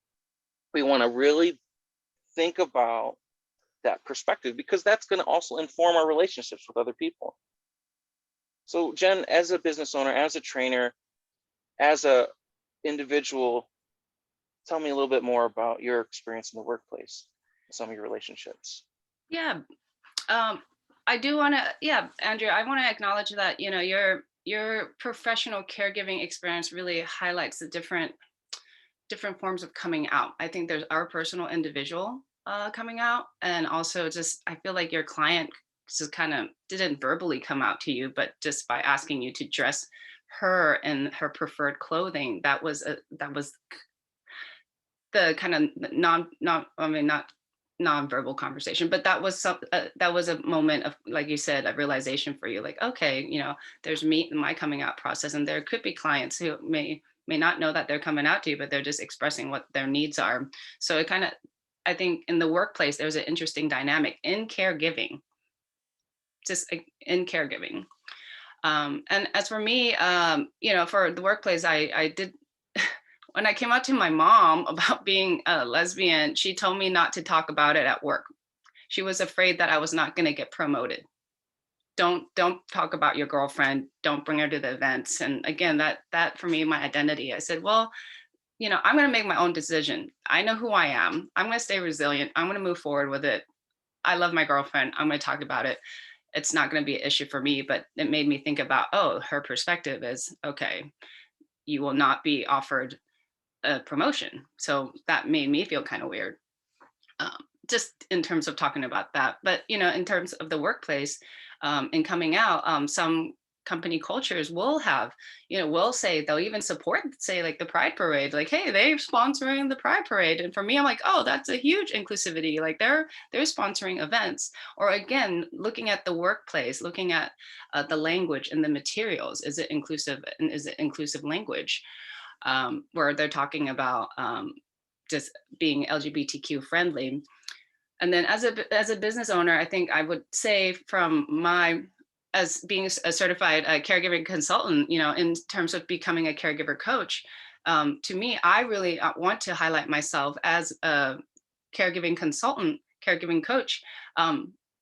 we want to really think about that perspective, because that's going to also inform our relationships with other people. So Jenn, as a business owner, as a trainer, as a individual, tell me a little bit more about your experience in the workplace, some of your relationships. Yeah, I do want to, yeah, Andrew, I want to acknowledge that, you know, your professional caregiving experience really highlights the different forms of coming out. I think there's our personal individual coming out, and also just, I feel like your client just kind of didn't verbally come out to you, but just by asking you to dress her in her preferred clothing, that was the kind of not non-verbal conversation, but that was a moment of, like you said, a realization for you, like, okay, you know, there's me in my coming out process, and there could be clients who may not know that they're coming out to you, but they're just expressing what their needs are. So it kind of, I think in the workplace, there's an interesting dynamic in caregiving, just in caregiving. And as for me, you know, for the workplace, I did, when I came out to my mom about being a lesbian, she told me not to talk about it at work. She was afraid that I was not going to get promoted. Don't talk about your girlfriend. Don't bring her to the events. And again, that for me, my identity, I said, well, you know, I'm going to make my own decision. I know who I am. I'm going to stay resilient. I'm going to move forward with it. I love my girlfriend. I'm going to talk about it. It's not going to be an issue for me, but it made me think about, oh, her perspective is, okay, you will not be offered a promotion. So that made me feel kind of weird, just in terms of talking about that. But, you know, in terms of the workplace and coming out, some company cultures will have, you know, will say, they'll even support, say, like the Pride Parade, like, hey, they're sponsoring the Pride Parade. And for me, I'm like, oh, that's a huge inclusivity. Like they're sponsoring events. Or again, looking at the workplace, looking at the language and the materials. Is it inclusive, and is it inclusive language? Where they're talking about just being LGBTQ friendly. And then as a business owner, I think I would say from my, as being a certified caregiving consultant, you know, in terms of becoming a caregiver coach, to me, I really want to highlight myself as a caregiving consultant, caregiving coach,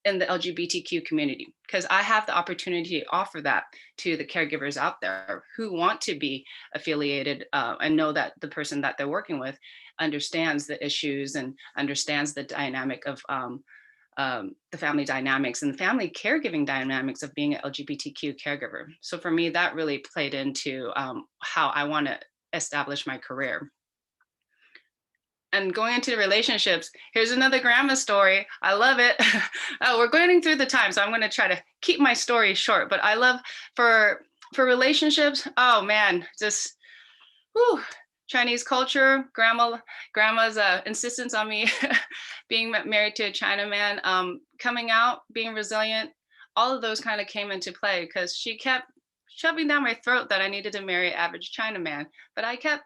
in the LGBTQ community, because I have the opportunity to offer that to the caregivers out there who want to be affiliated and know that the person that they're working with understands the issues and understands the dynamic of the family dynamics and the family caregiving dynamics of being an LGBTQ caregiver. So for me, that really played into how I want to establish my career. And going into relationships, here's another grandma story. I love it. We're going through the time, so I'm going to try to keep my story short. But I love for relationships. Oh man, just whew, Chinese culture, grandma's insistence on me being married to a Chinaman, coming out, being resilient. All of those kind of came into play because she kept shoving down my throat that I needed to marry an average Chinaman, but I kept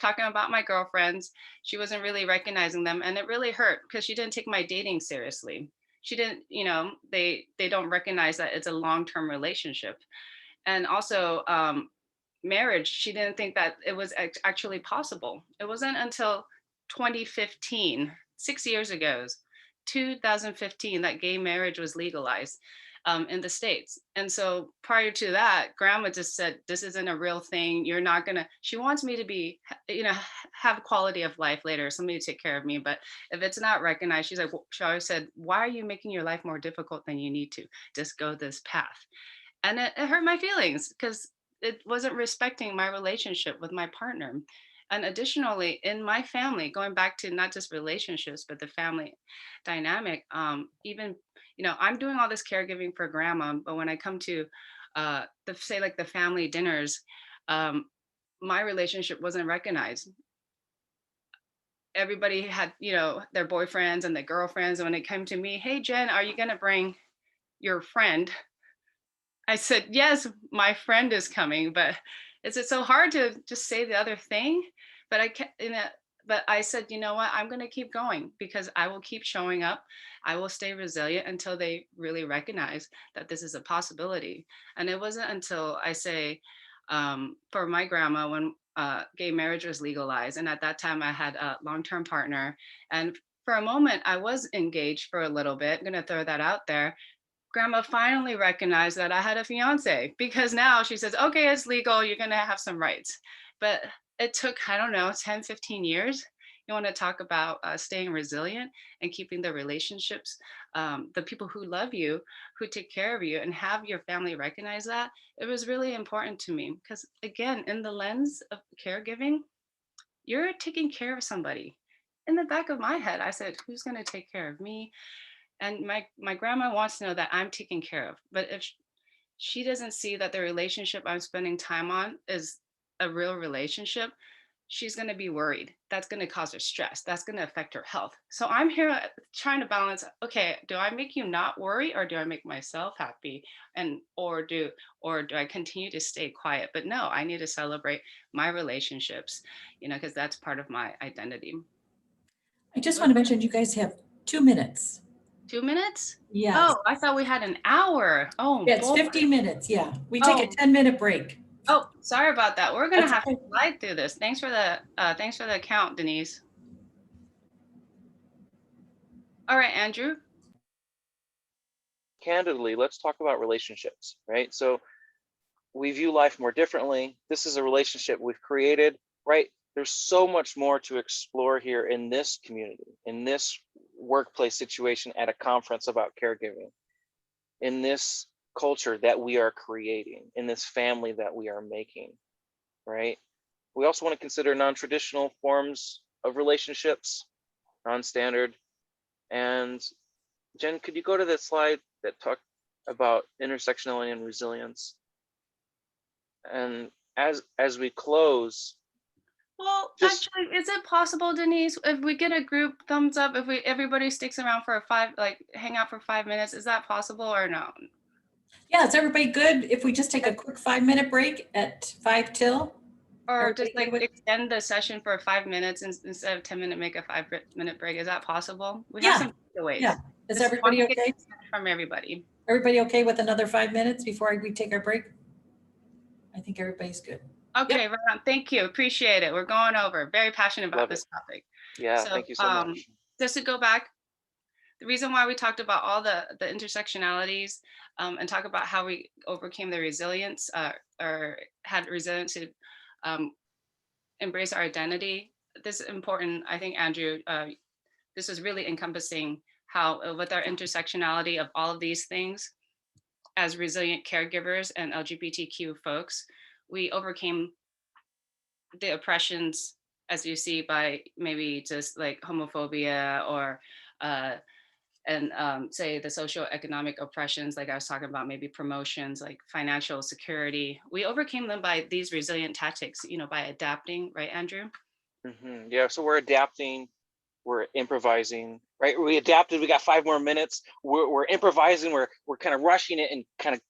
talking about my girlfriends. She wasn't really recognizing them, and it really hurt because she didn't take my dating seriously. She didn't, they don't recognize that it's a long-term relationship. And also marriage, she didn't think that it was actually possible. It wasn't until 2015, 6 years ago, 2015, that gay marriage was legalized in the States. And so prior to that, grandma just said, this isn't a real thing. You're not gonna, she wants me to be, have quality of life later, somebody to take care of me. But if it's not recognized, she's like, she always said, why are you making your life more difficult than you need to? Just go this path. And it hurt my feelings because it wasn't respecting my relationship with my partner. And additionally, in my family, going back to not just relationships, but the family dynamic, even, I'm doing all this caregiving for grandma, but when I come to the family dinners, my relationship wasn't recognized. Everybody had, their boyfriends and their girlfriends. And when it came to me, hey, Jen, are you going to bring your friend? I said, yes, my friend is coming, but is it so hard to just say the other thing? But I said, you know what, I'm going to keep going because I will keep showing up. I will stay resilient until they really recognize that this is a possibility. And it wasn't until I say, for my grandma, when gay marriage was legalized, and at that time I had a long-term partner, and for a moment I was engaged for a little bit, I'm going to throw that out there. Grandma finally recognized that I had a fiance because now she says, okay, it's legal, you're going to have some rights. But it took, I don't know, 10, 15 years. You want to talk about staying resilient and keeping the relationships, the people who love you, who take care of you, and have your family recognize that. It was really important to me because, again, in the lens of caregiving, you're taking care of somebody. In the back of my head, I said, who's going to take care of me? And my grandma wants to know that I'm taken care of. But if she doesn't see that the relationship I'm spending time on is a real relationship, she's going to be worried. That's going to cause her stress. That's going to affect her health. So I'm here trying to balance, okay, do I make you not worry, or do I make myself happy? And or do I continue to stay quiet? But no, I need to celebrate my relationships, because that's part of my identity. I just want to mention you guys have 2 minutes. 2 minutes? Yes. Oh, I thought we had an hour. Oh, Yeah, it's boy. 50 minutes. Yeah. We take a 10-minute break. Oh, sorry about that. We're gonna That's have to okay. slide through this. Thanks for the account, Denise. All right, Andrew. Candidly, let's talk about relationships, right? So we view life more differently. This is a relationship we've created, right? There's so much more to explore here in this community, in this workplace situation, at a conference about caregiving, in this culture that we are creating, in this family that we are making, right? We also want to consider non-traditional forms of relationships, non-standard. And Jen, could you go to that slide that talked about intersectionality and resilience? And as we close, Well, actually, is it possible, Denise, if we get a group thumbs up, if everybody sticks around for hang out for 5 minutes, is that possible or no? Yeah, is everybody good if we just take a quick 5-minute break at 5 till? Or Everybody just good with- extend the session for 5 minutes instead of 10-minute, make a 5-minute break. Is that possible? We Yeah, have some takeaways. yeah. Is Just everybody want to get okay? from everybody? Everybody okay with another 5 minutes before we take our break? I think everybody's good. Okay, right on. Thank you. Appreciate it. We're going over. Very passionate about Love this topic. yeah, So, thank you so much. Just to go back, the reason why we talked about all the intersectionalities and talk about how we overcame the resilience or had resilience to um, embrace our identity. This is important. I think, Andrew, this is really encompassing how with our intersectionality of all of these things as resilient caregivers and LGBTQ folks, we overcame the oppressions as you see by maybe just like homophobia or say the socioeconomic oppressions, like I was talking about, maybe promotions, like financial security. We overcame them by these resilient tactics, by adapting, right, Andrew? Yeah, so we're adapting, we're improvising, right? We adapted, we got 5 more minutes. We're improvising, we're kind of rushing it and kind of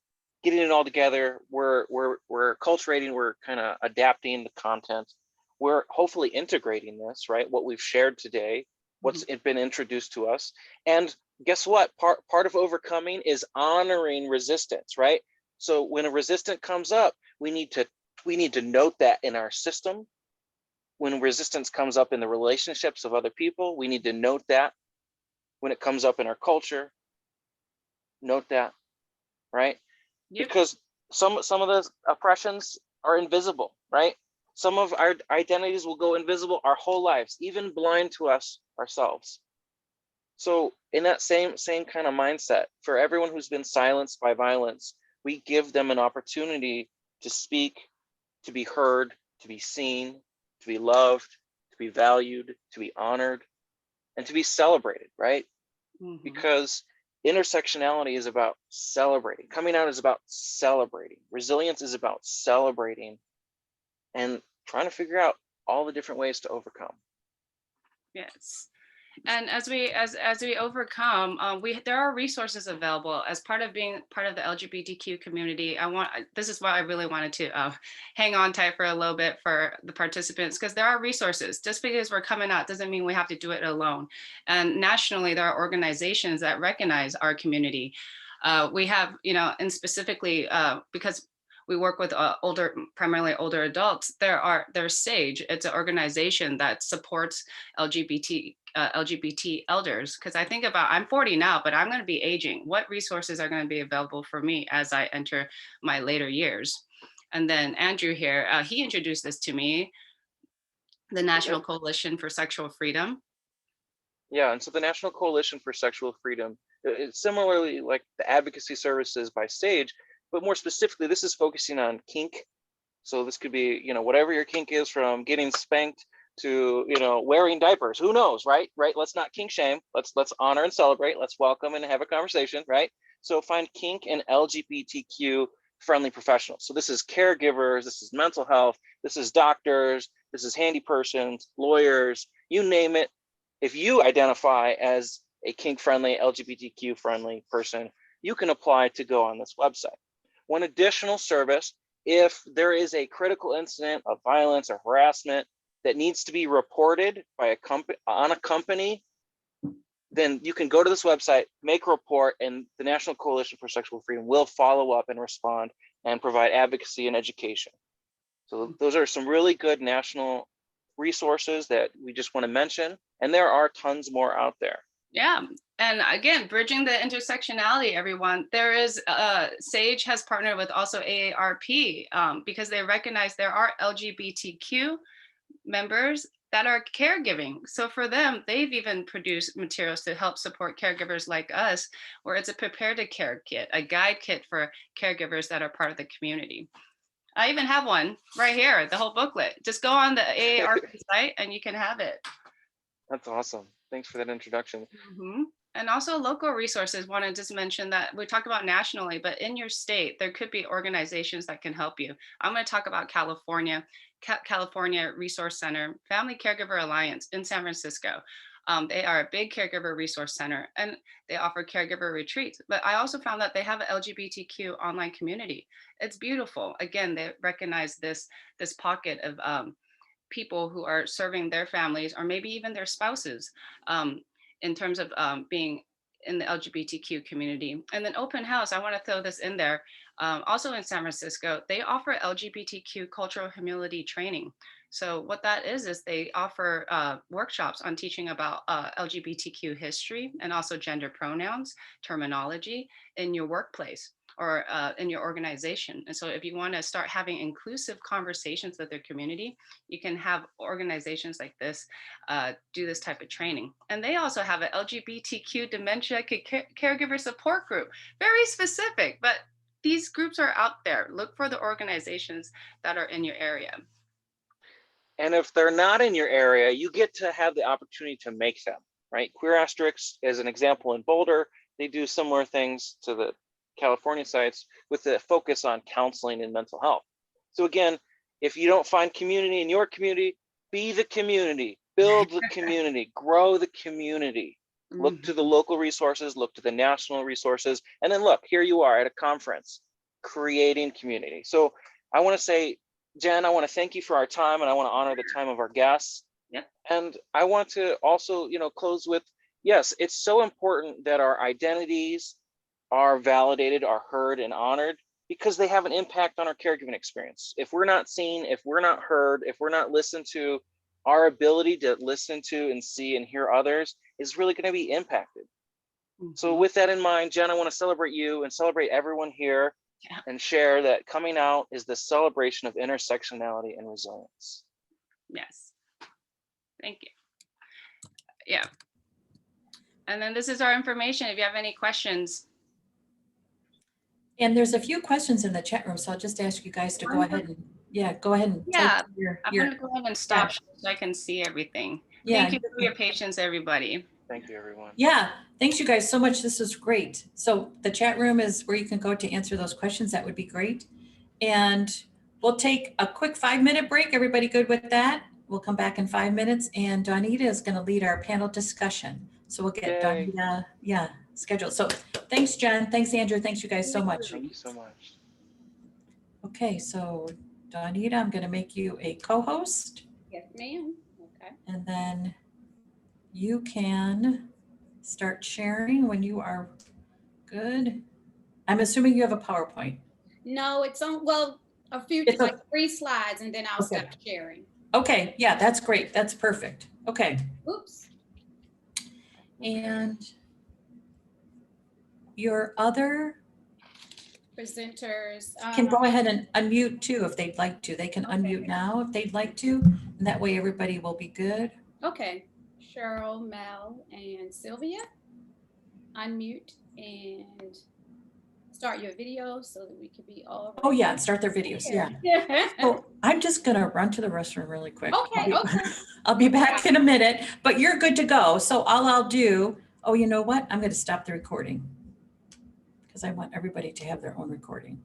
getting it all together. We're acculturating, we're kind of adapting the content. We're hopefully integrating this, right? What we've shared today, what's been introduced to us. And guess what? Part of overcoming is honoring resistance, right? So when a resistance comes up, we need to note that in our system. When resistance comes up in the relationships of other people, we need to note that. When it comes up in our culture, note that, right? Yep. Because some of the oppressions are invisible, right? Some of our identities will go invisible our whole lives, even blind to us ourselves. So in that same kind of mindset, for everyone who's been silenced by violence, we give them an opportunity to speak, to be heard, to be seen, to be loved, to be valued, to be honored, and to be celebrated, right? Because intersectionality is about celebrating. Coming out is about celebrating. Resilience is about celebrating and trying to figure out all the different ways to overcome. Yes. And as we overcome, there are resources available as part of being part of the LGBTQ community. This is why I really wanted to hang on tight for a little bit for the participants, because there are resources. Just because we're coming out doesn't mean we have to do it alone. And nationally, there are organizations that recognize our community. We have, and specifically because we work with primarily older adults. There's SAGE. It's an organization that supports LGBT elders. Because I think about, I'm 40 now, but I'm going to be aging. What resources are going to be available for me as I enter my later years? And then Andrew here, he introduced this to me, the National Coalition for Sexual Freedom. Yeah, and so the National Coalition for Sexual Freedom, it's similarly like the advocacy services by SAGE, but more specifically, this is focusing on kink. So this could be, whatever your kink is, from getting spanked to, wearing diapers. Who knows, right? Let's not kink shame. Let's honor and celebrate. Let's welcome and have a conversation, right? So find kink and LGBTQ friendly professionals. So this is caregivers, this is mental health, this is doctors, this is handy persons, lawyers, you name it. If you identify as a kink friendly, LGBTQ friendly person, you can apply to go on this website. One additional service, if there is a critical incident of violence or harassment that needs to be reported by a company, then you can go to this website, make a report, and the National Coalition for Sexual Freedom will follow up and respond and provide advocacy and education. So those are some really good national resources that we just want to mention, and there are tons more out there. Yeah. And again, bridging the intersectionality, everyone, there is, SAGE has partnered with also AARP because they recognize there are LGBTQ members that are caregiving. So for them, they've even produced materials to help support caregivers like us, where it's a prepare to care kit, a guide kit for caregivers that are part of the community. I even have one right here, the whole booklet. Just go on the AARP site and you can have it. That's awesome. Thanks for that introduction. And also local resources. Want to just mention that we talk about nationally, but in your state, there could be organizations that can help you. I'm going to talk about California Resource Center, Family Caregiver Alliance in San Francisco. They are a big caregiver resource center and they offer caregiver retreats. But I also found that they have an LGBTQ online community. It's beautiful. Again, they recognize this pocket of people who are serving their families or maybe even their spouses in terms of being in the LGBTQ community. And then Openhouse, I want to throw this in there. Also in San Francisco, they offer LGBTQ cultural humility training. So what that is they offer workshops on teaching about LGBTQ history and also gender pronouns, terminology in your workplace or in your organization. And so if you want to start having inclusive conversations with their community, you can have organizations like this do this type of training. And they also have an LGBTQ dementia caregiver support group, very specific, but these groups are out there. Look for the organizations that are in your area. And if they're not in your area, you get to have the opportunity to make them, right? Queer Asterisks is an example in Boulder. They do similar things to the California sites with the focus on counseling and mental health. So again, if you don't find community in your community, be the community, build the community, grow the community. Look to the local resources, look to the national resources, and then look, here you are at a conference, creating community. So I want to say, Jenn, I want to thank you for our time, and I want to honor the time of our guests. Yeah. And I want to also, close with, yes, it's so important that our identities are validated, are heard and honored, because they have an impact on our caregiving experience. If we're not seen, if we're not heard, if we're not listened to, our ability to listen to and see and hear others is really going to be impacted. So with that in mind, Jenn, I want to celebrate you and celebrate everyone here and share that coming out is the celebration of intersectionality and resilience. Yes. Thank you. Yeah. And then this is our information. If you have any questions. And there's a few questions in the chat room, so I'll just ask you guys to go ahead and, go ahead and type I'm going to go ahead and stop so I can see everything. Thank you for your patience, everybody. Thank you, everyone. Yeah, thanks you guys so much. This was great. So the chat room is where you can go to answer those questions. That would be great. And we'll take a quick 5-minute break. Everybody good with that? We'll come back in 5 minutes, and Donita is going to lead our panel discussion. So we'll get Donita, scheduled. So thanks, Jenn. Thanks, Andrew. Thanks you guys so much. Thank you so much. Okay, so Donita, I'm going to make you a co-host. Yes, ma'am. Okay. And then you can start sharing when you are good. I'm assuming you have a PowerPoint. No, it's on, well, It's like 3 slides, and then I'll Okay. stop sharing. Okay, yeah, that's great. That's perfect. Okay, Oops. and your other Presenters. can go ahead and unmute too if they'd like to. They can unmute now if they'd like to. And that way everybody will be good. Okay. Cheryl, Mel, and Sylvia. Unmute and start your video so that we could be all. Oh yeah, and start their videos. Yeah. So I'm just gonna run to the restroom really quick. Okay. I'll be back in a minute, but you're good to go. So all I'll do, oh, you know what? I'm gonna stop the recording because I want everybody to have their own recording.